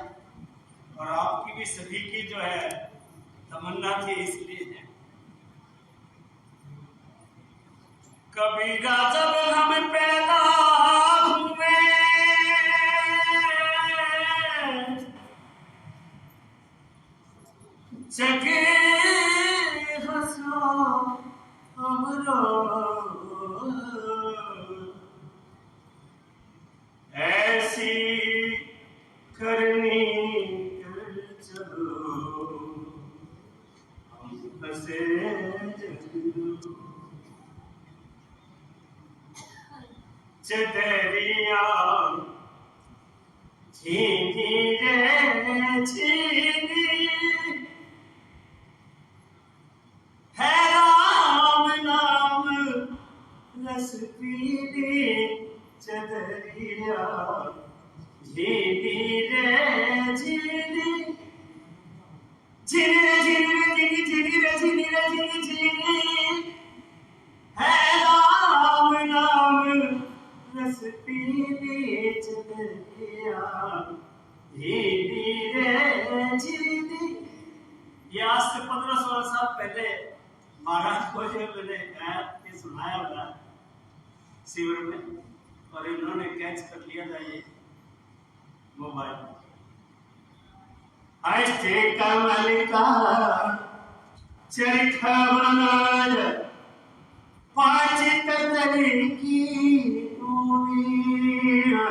और आपकी भी सभी की जो है तमन्ना थी, इसलिए है। कबीरा जब हम पैदा हुए, जगे हंसो हमरो, ऐसी करनी कर चलो, हम हंसे चेतेरिया झीनी रे झीनी है राम नाम रस पीनी चदरिया झीनी रे झीनी है राम नाम रस पीनी चदरिया झीनी रे झीनी। ये आज से 15-16 साल पहले महाराज को जो मैंने गाया के सुनाया हुआ शिविर में, और इन्होंने कैच कर लिया था ये मोबाइल। अष्टे कमल का चरखा बनाय पाँच कदर की दूरिया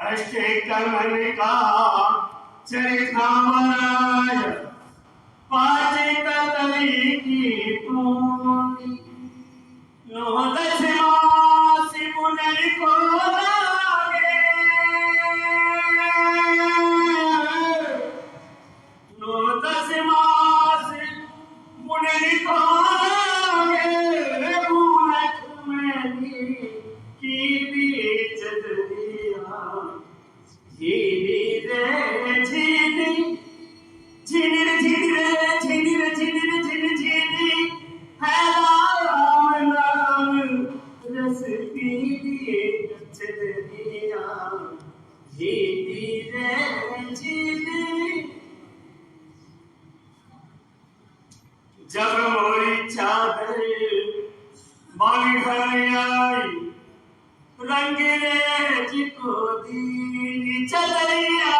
अष्टे कमल का चरखा बनाय पाँच कदर की दूरी नो दशमासी मुनर को लागे नो दशमासी मुनर को लागे मुनक मैंने की बीच दरिया झीनी रे झीनी झीनी रे झीनी रे झीनी रे झीनी रे झीनी झीनी है राम नाम रस पीनी चदरिया झीनी रे झीनी। जब मोरी चादर बाली घर आई रंग रेज को दीनी चदरिया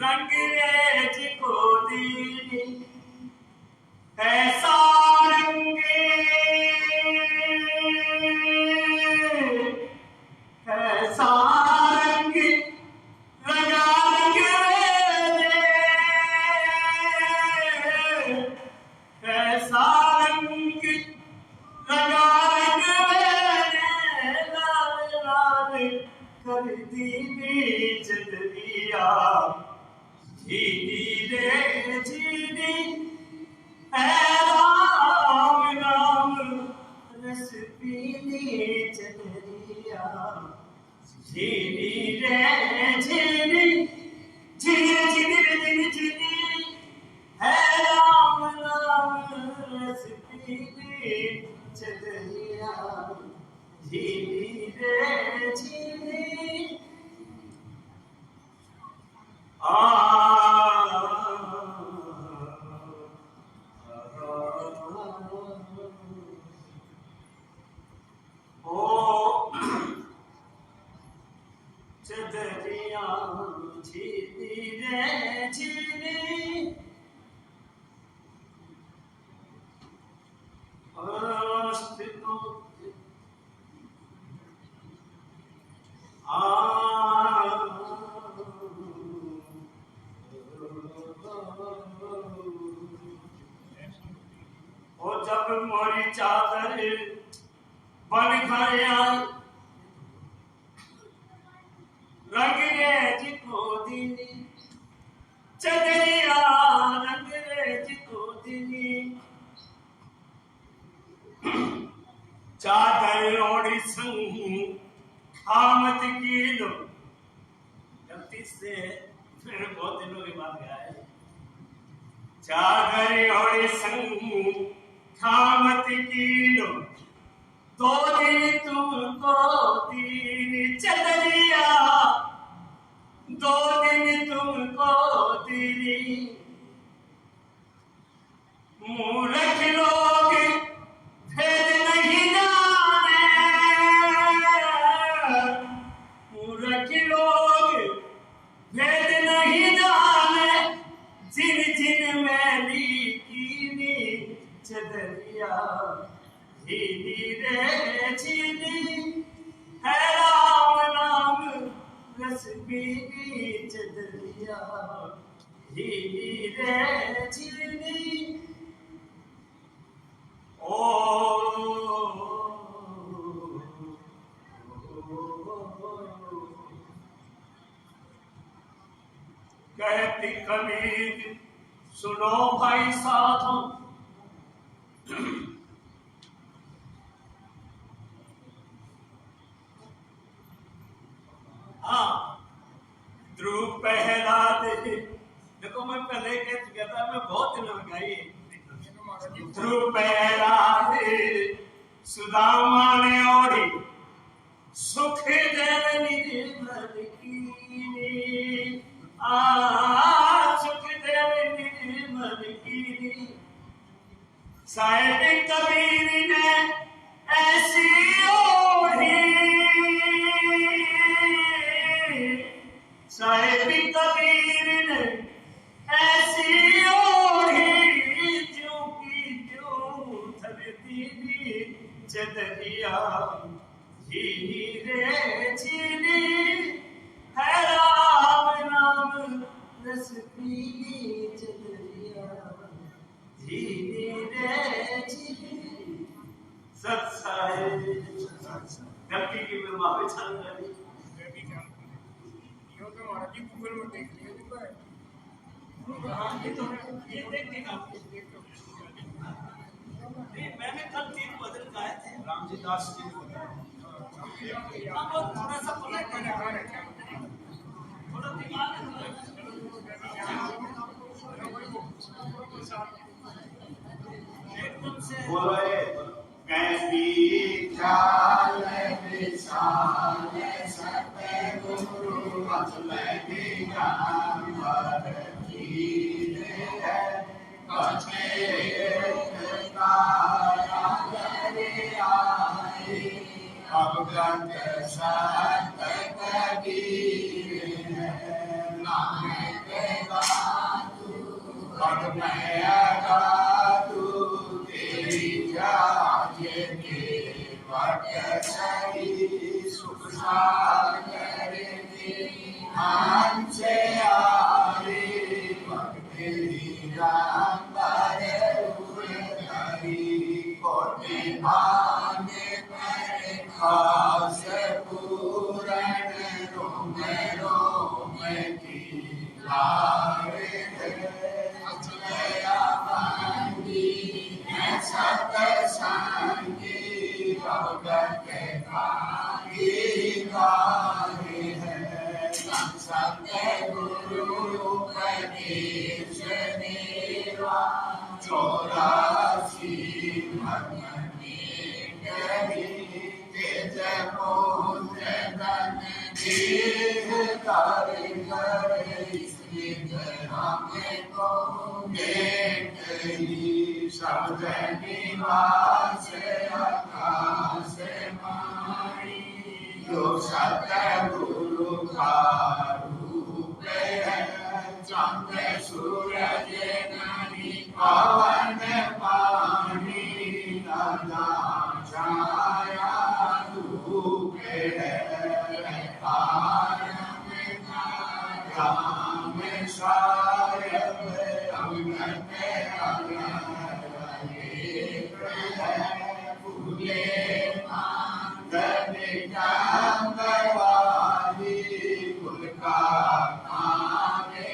रंग रेज को दीनी ऐसा रंग ऐसा रंग रंगा रंग ऐसा रंग रंगा रंग लाल लाल कर दीनी चदरिया झीनी रे झीनी है राम नाम रस पीनी चदरिया झीनी रे झीनी झीनी झीनी रे झीनी झीनी है राम नाम रस पीनी चदरिया झीनी रे झीनी। चदरिया झीनी रे झीनी और जब मोरी चादर बन घर आई रंग रेज को दीनी चदरिया रंग रेज को दीनी चादर ओढ़ी संग आमद की लो। गलती से फिर बहुत दिनों के बाद गया है। चादर ओढ़ी संग खामत की लो 2 दिन तुमको दीनी चदरिया 2 दिन तुमको दीनी मूर्ख लोग भेद नहीं जाने मूर्ख लोग भेद नहीं जाने जिन जिन मैली कीनी चदरिया झीनी रे झीनी है राम नाम रस पीनी चदरिया झीनी रे झीनी। कहती कबीर सुनो भाई साधो, हाँ ध्रुव पहला दे। देखो मैं पहले कह चुका था, मैं बहुत दिन में गाई। ध्रुव पहला दे सुदामा ने ओढ़ी, सुख देव निर्मल की सुख देव निर्मल की। साहिब कबीर ने ऐसी ओढ़ी, साहिब कबीर ने ऐसी ओढ़ी, जो की जो थलती चदरिया झीनी रे झीनी, है राम नाम रस पीली चदरिया झीनी रे झीनी। सत्साई गलती की मैं माफी चाहूं रही। यो तो महाराज जी गूगल में देख लिया जी भाई। ये देखिएगा, मैंने कल 3 बदल गाए थे। रामजी दास जी अब थोड़ा सा पलट कर थोड़ा दिमाग एकदम से बोले कैसी चाल विशाल सतगुरु असल दिगंबर कीर है, बचे तारा करे आई, अवगत सत कबीर है, नानक गातु पद में गातु, तेरी जागे के वट सही सुख सागर की आंचे आरे, भक्ति रामबर उड़ई, कोटि भाग्य पर खास पूरण, रोम रोम की लारे अचलया बंदी सत संगी, भगत भागी गाहे है, सतगुरु उपदेश मेरा, 84 भगवती तेज मोदन देह कर कर, हमको भेंट ही शब्द निवास आकाश माणी, जो सतगुरु का रूप है, चंद्र सूरज नदी पवन पानी, नदा छाया धूप है, राम सायब अमृत फूले गंगवाली, फूल का खाने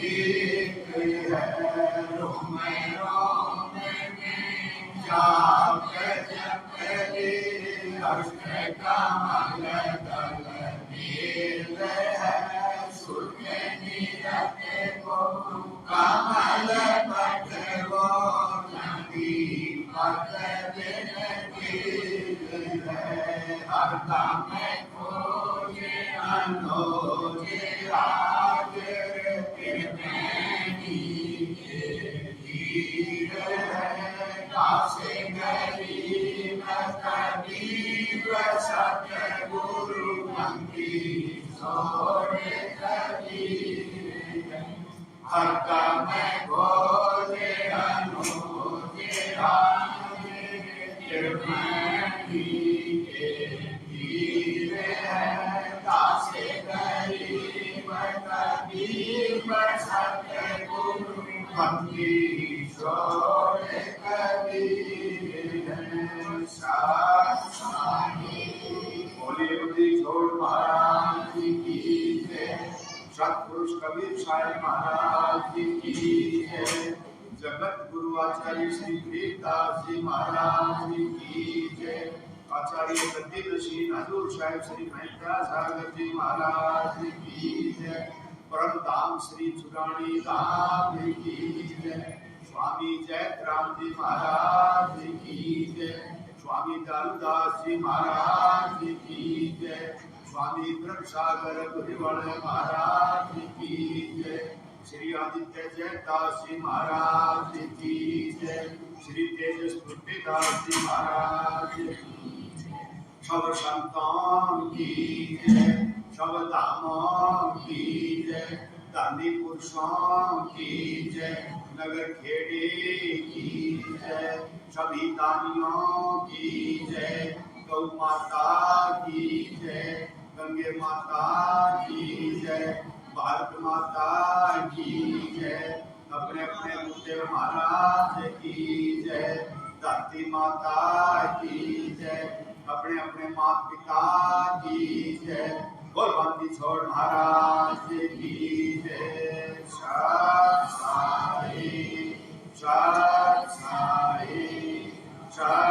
एक है, रोम रोम में जाप जपले, अष्ट कमल दल नील है, सूर्य निरत को कमल पट वो, नदी पट हरदम खोजे अनोज राज, कासे गरीब कबीर, सतगुरु मंगी सोर कबीर, हरदम खोजे अनोज राज, कासे गरीब कबीर, सतगुरु मंगी सोर कबीर। साई महाराज की जय। जगत गुरु आचार्य श्री देवदास जी महाराज की जय। आचार्य गद्दी ऋषि हजूर साहिब श्री महिंद्रा सागर जी महाराज की जय। परम धाम श्री चुरानी धाम की जय। स्वामी जयराम जी महाराज की जय। स्वामी दारूदास जी महाराज की जय। स्वामी ब्रह्म सागर गुरुवण महाराज की जय। श्री आदित्य जयदास जी महाराज की जय। श्री तेजस तुलसीदास जी महाराज की जय। सब संतान की जय। सब धामों की जय। दानी पुरुषों की जय। नगर खेड़े की जय। सभी दानियों की जय। गौ माता की जय। गंगे माता की जय। भारत माता की जय। अपने अपने गुरुदेव महाराज की जय। धरती माता की जय। अपने अपने माता पिता की जय। गोलबंदी छोड़ महाराज की जय। सत साई सत साई सत